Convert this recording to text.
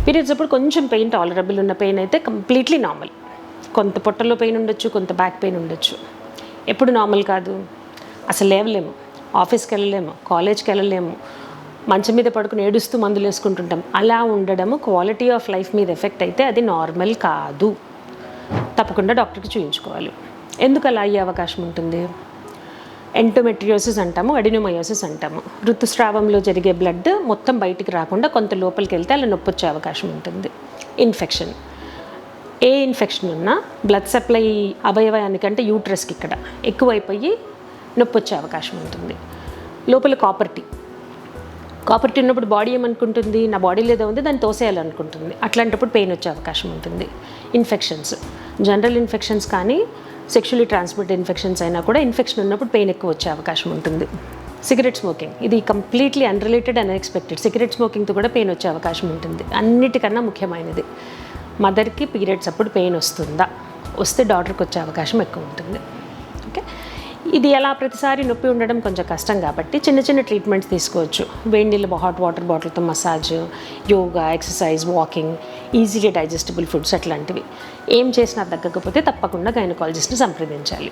Periods అప్పుడు కొంచెం pain tolerable ఉన్న పెయిన్ అయితే కంప్లీట్లీ నార్మల్. కొంత పొట్టలో పెయిన్ ఉండొచ్చు, కొంత బ్యాక్ పెయిన్ ఉండొచ్చు. ఎప్పుడు నార్మల్ కాదు, అసలు లేవలేము, ఆఫీస్కి వెళ్ళలేము, కాలేజ్కి వెళ్ళలేము, మంచం మీద పడుకుని ఏడుస్తూ మందులు వేసుకుంటుంటాం. అలా ఉండడము క్వాలిటీ ఆఫ్ లైఫ్ మీద ఎఫెక్ట్ అయితే అది నార్మల్ కాదు. తప్పకుండా డాక్టర్కి చూపించుకోవాలి. ఎందుకు అలా అయ్యే అవకాశం ఉంటుంది? ఎండోమెట్రియోసిస్ అంటాము, అడినోమయోసిస్ అంటాము. ఋతుస్రావంలో జరిగే బ్లడ్ మొత్తం బయటికి రాకుండా కొంత లోపలికి వెళ్తే అలా నొప్పి వచ్చే అవకాశం ఉంటుంది. ఇన్ఫెక్షన్, ఏ ఇన్ఫెక్షన్ ఉన్నా బ్లడ్ సప్లై అవయవానికంటే యూట్రస్కి ఇక్కడ ఎక్కువైపోయి నొప్పి వచ్చే అవకాశం ఉంటుంది. లోపల కాపర్టీ ఉన్నప్పుడు బాడీ ఏమనుకుంటుంది, నా బాడీలో ఏదో ఉంది దాన్ని తోసేయాలనుకుంటుంది. అట్లాంటప్పుడు పెయిన్ వచ్చే అవకాశం ఉంటుంది. ఇన్ఫెక్షన్స్, జనరల్ ఇన్ఫెక్షన్స్ కానీ సెక్షువల్లీ ట్రాన్స్మిటెడ్ ఇన్ఫెక్షన్స్ అయినా కూడా ఇన్ఫెక్షన్ ఉన్నప్పుడు పెయిన్ ఎక్కువ వచ్చే అవకాశం ఉంటుంది. సిగరెట్ స్మోకింగ్, ఇది completely unrelated and unexpected. Cigarette స్మోకింగ్తో కూడా పెయిన్ వచ్చే అవకాశం ఉంటుంది. అన్నిటికన్నా ముఖ్యమైనది, మదర్కి పీరియడ్స్ అప్పుడు పెయిన్ వస్తుందా, వస్తే డాక్టర్కి వచ్చే అవకాశం ఎక్కువ ఉంటుంది. ఓకే, ఇది ఎలా ప్రతిసారి నొప్పి ఉండడం కొంచెం కష్టం కాబట్టి చిన్న చిన్న ట్రీట్మెంట్స్ తీసుకోవచ్చు. వేడి నీళ్ళు హాట్ వాటర్ బాటిల్తో massage, yoga, exercise, walking, easily digestible foods అట్లాంటివి. ఏం చేసినా తగ్గకపోతే తప్పకుండా గైనకాలజిస్ట్ని సంప్రదించాలి.